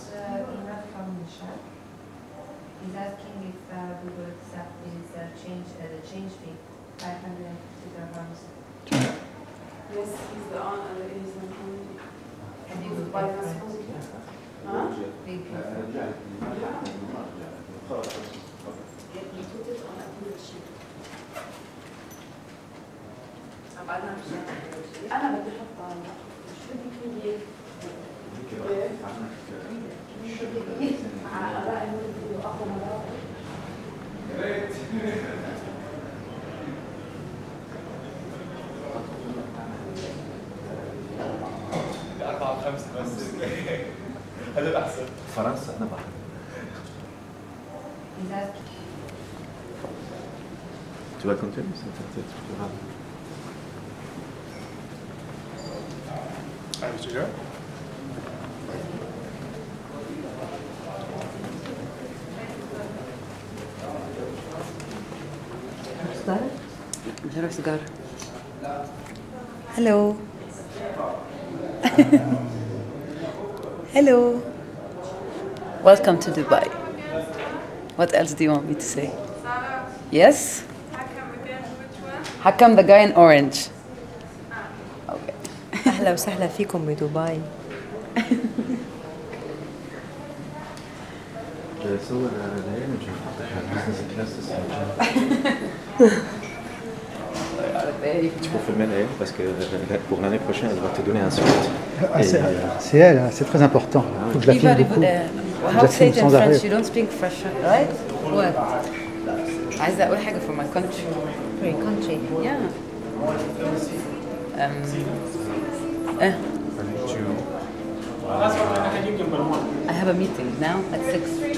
He's asking if we will accept his change fee, 550 dirhams. Yes, he's the on he's the And he will by pay for it. responsibility. Big You put it on a good sheet. أنا بدي أحطها شو بدك إياه؟ أربعة وخمسة بس هذا الأحسن فرنسا أنا بحب Tu vas continuer ça Allez, tu viens? جرب سيجار. Hello. Hello. Welcome to Dubai. What else do you want me to say? Yes? Hakam the guy in orange. Okay. أهلا وسهلا فيكم بدبي. صور العين وجه بزنس كلاس Tu peux filmer elle parce que pour l'année prochaine elle va te donner un suite. C'est elle, hein, c'est très important. Il faut que je la filme beaucoup. How to say it in French? You don't speak French, right? What? عايزة أقول حاجة for my country. For your country? Yeah. I have a meeting now at 6.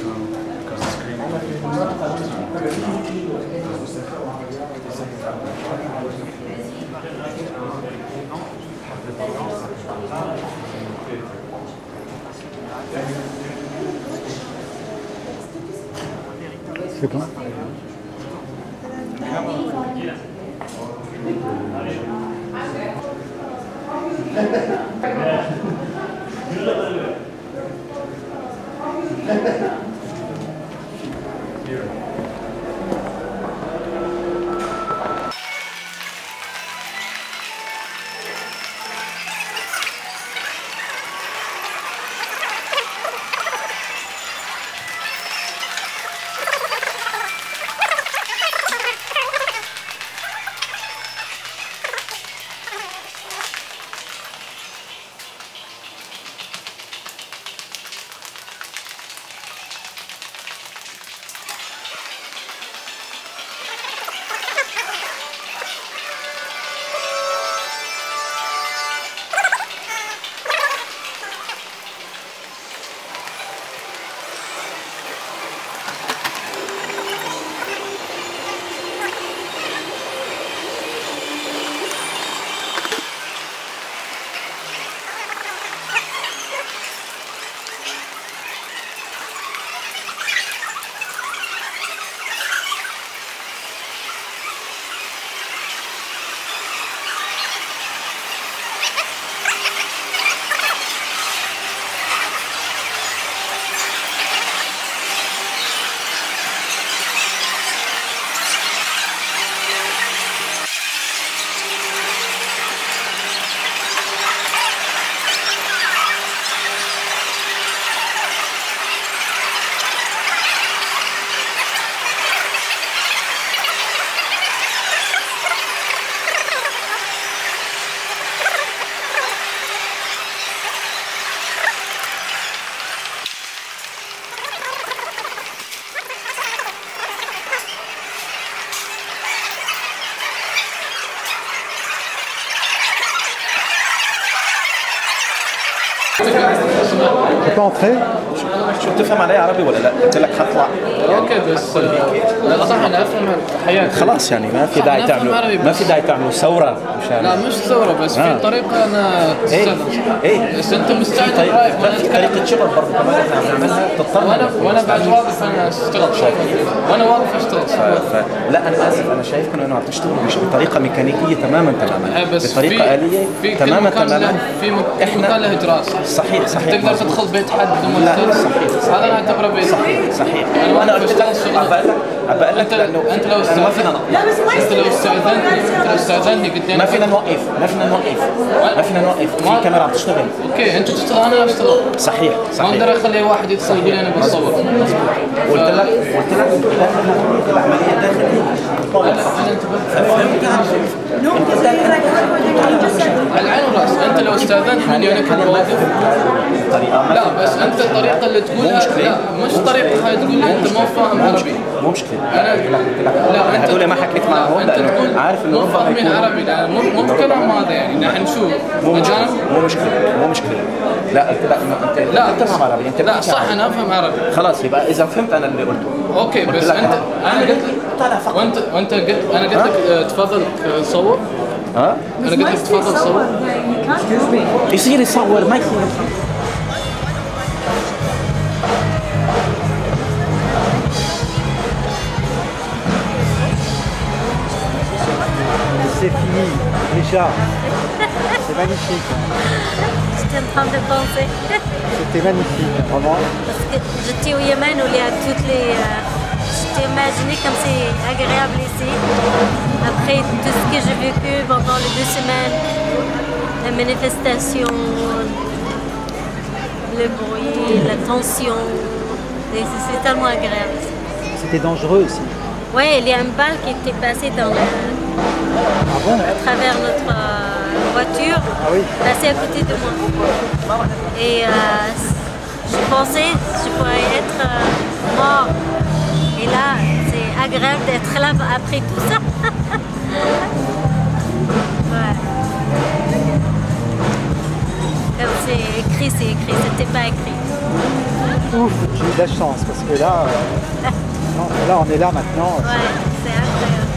C'est bon. Tu peux entrer? شو بتفهم علي عربي ولا لا؟ قلت لك حطلع اوكي بس لا صح انا افهم حياتي خلاص يعني ما في داعي تعملوا ثوره مشان لا مش ثوره بس في طريقه انا تستخدم ايه بس انت مستعجل في طريقه شغل برضه كمان احنا عم نعملها تضطر وانا بعد واقف انا اشتغل وانا واقف اشتغل لا انا اسف انا شايفكم انه عم تشتغلوا مش بطريقه ميكانيكيه تماما بطريقه آلية تماما في مكان له دراسه صحيح تقدر تدخل بيت حد بدون لا صحيح هذا انا اعتبره بيت صحيح وانا قلت لك بقول لك لانه انت لو استاذنتني قلت ما فينا نوقف في كاميرا عم تشتغل اوكي انت تشتغل انا اشتغل صحيح ما اقدر اخلي واحد يتصل بي انا بصور قلت لك العمليه داخليه على العين والراس انت لو استاذنتني انا كنت واقف لا بس انت الطريقه اللي تقولها لا مش طريقه هاي تقول لي انت ما فاهم عربي مو مشكله لا انت هذول ما حكيت معهم لانه عارف انه مو فاهمين عربي مو بكلام هذا يعني نحن شو مو مشكله لا قلت لك انه انت لا تفهم عربي انت لا صح انا افهم عربي خلاص يبقى اذا فهمت انا اللي قلته اوكي بس انت انا قلت وانت قلت انا قلت لك تفضل صور ها انا قلت لك تفضل صور يصير يصور ما يصير C'est fini, déjà. C'est magnifique. J'étais en train de penser. C'était magnifique, vraiment. Parce que j'étais au Yémen où il y a toutes les... J'étais imaginé comme c'est agréable ici. Après tout ce que j'ai vécu pendant les 2 semaines, la manifestation, le bruit, la tension, c'est tellement agréable ici. C'était dangereux aussi. Oui, il y a une balle qui était passée dans à travers notre voiture, passée à côté de moi. Et je pensais que je pourrais être mort. Et là, c'est agréable d'être là après tout ça. Ouais. Comme c'est écrit, c'était pas écrit. Ouf, j'ai eu de la chance parce que là, là on est là maintenant. Ouais, c'est agréable.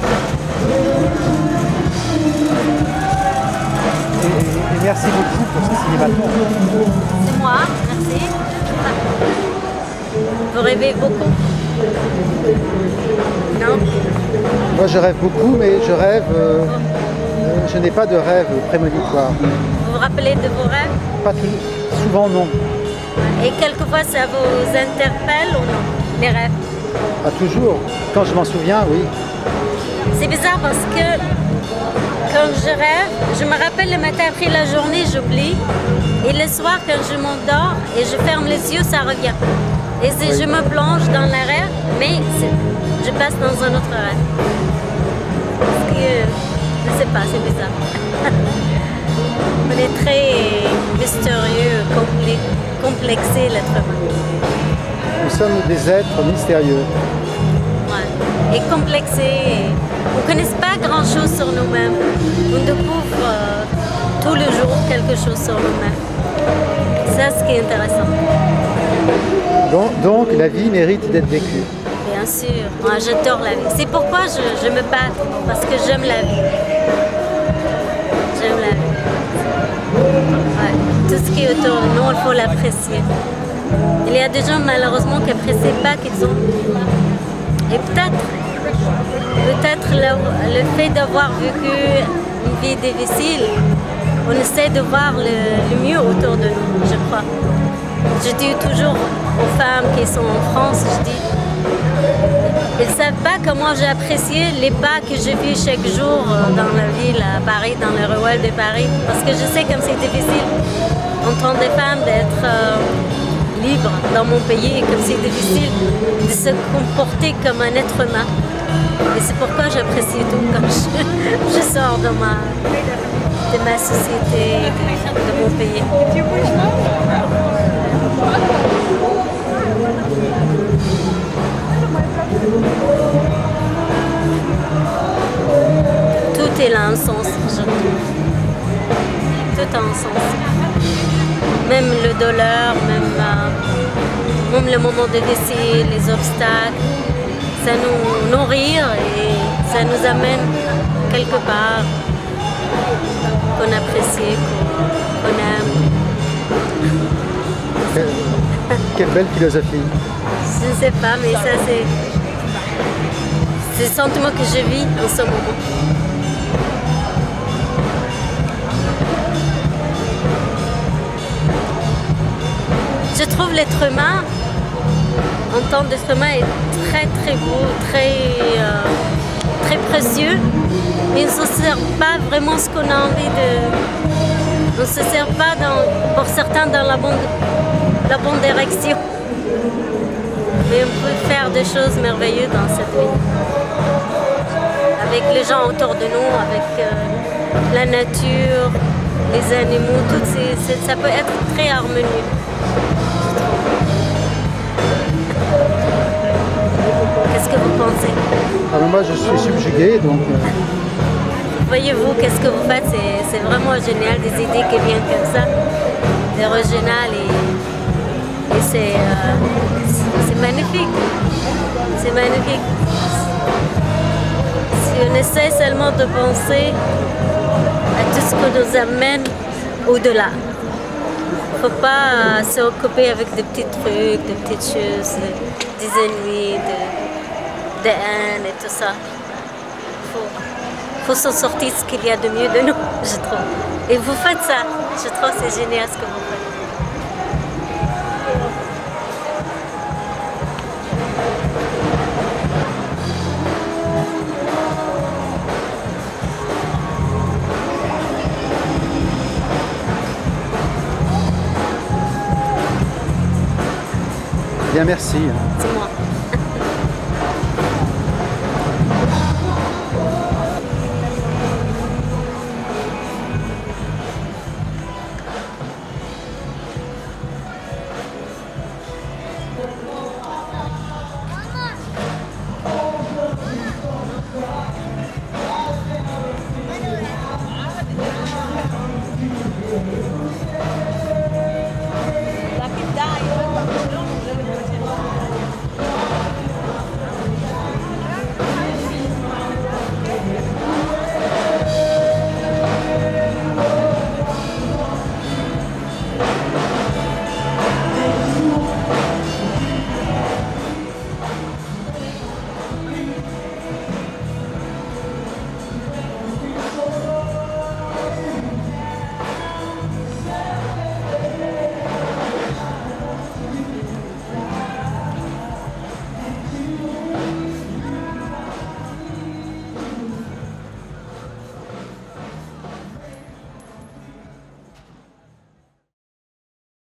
Et merci beaucoup pour ce cinématon. C'est moi, merci. Vous rêvez beaucoup? Non? Moi je rêve beaucoup, mais je rêve... je n'ai pas de rêve prémonitoire. Vous vous rappelez de vos rêves? Pas tout, souvent non. Et quelquefois ça vous interpelle ou non, les rêves? Pas toujours. Quand je m'en souviens, oui. C'est bizarre parce que quand je rêve, je me rappelle le matin après la journée, j'oublie. Et le soir, quand je m'endors et je ferme les yeux, ça revient. Et je me plonge dans le rêve, mais je passe dans un autre rêve. Parce que, je ne sais pas, c'est bizarre. On est très mystérieux, complexé, l'être humain. Nous sommes des êtres mystérieux. Ouais. Et complexés. On ne connaît pas grand-chose sur nous-mêmes. On découvre tout le jour quelque chose sur nous-mêmes. C'est ça ce qui est intéressant. Donc la vie mérite d'être vécue. Bien sûr. Moi, j'adore la vie. C'est pourquoi je me bats. Parce que j'aime la vie. J'aime la vie. Ouais. Tout ce qui est autour de nous, il faut l'apprécier. Il y a des gens malheureusement qui n'apprécient pas qu'ils ont. Et peut-être le fait d'avoir vécu une vie difficile, on essaie de voir le mieux autour de nous, je crois. Je dis toujours aux femmes qui sont en France, je dis, ils ne savent pas comment j'ai apprécié les pas que je vis chaque jour dans la ville à Paris, dans les ruelles de Paris. Parce que je sais comme c'est difficile en tant que femme d'être libre dans mon pays et comme c'est difficile de se comporter comme un être humain. Et c'est pourquoi j'apprécie tout quand je sors de ma société, de mon pays. Tout est là un sens, je trouve. Tout a un sens. même le douleur, même le moment difficile, les obstacles. Ça nous nourrit et ça nous amène quelque part qu'on apprécie, qu'on aime. Quelle belle philosophie. Je ne sais pas, mais ça c'est le sentiment que je vis en ce moment. Je trouve l'être humain, en tant qu'être humain, est très très beau, très précieux, mais on ne se sert pas vraiment ce qu'on a envie de... On ne se sert pas, pour certains, dans la bonne direction. Mais on peut faire des choses merveilleuses dans cette vie. Avec les gens autour de nous, avec la nature, les animaux, ça peut être très harmonieux. Qu'est-ce que vous pensez? Moi, je suis subjugué, donc... Voyez-vous, qu'est-ce que vous faites? C'est vraiment génial, des idées qui viennent comme ça, c'est original et c'est magnifique. C'est magnifique. Si on essaie seulement de penser à tout ce qui nous amène au-delà. Il ne faut pas s'occuper avec des petits trucs, des petites choses, des ennemis, des haines et tout ça. Il faut s'en sortir ce qu'il y a de mieux de nous, je trouve. Et vous faites ça. Je trouve que c'est génial ce que vous faites. Bien, merci. C'est moi.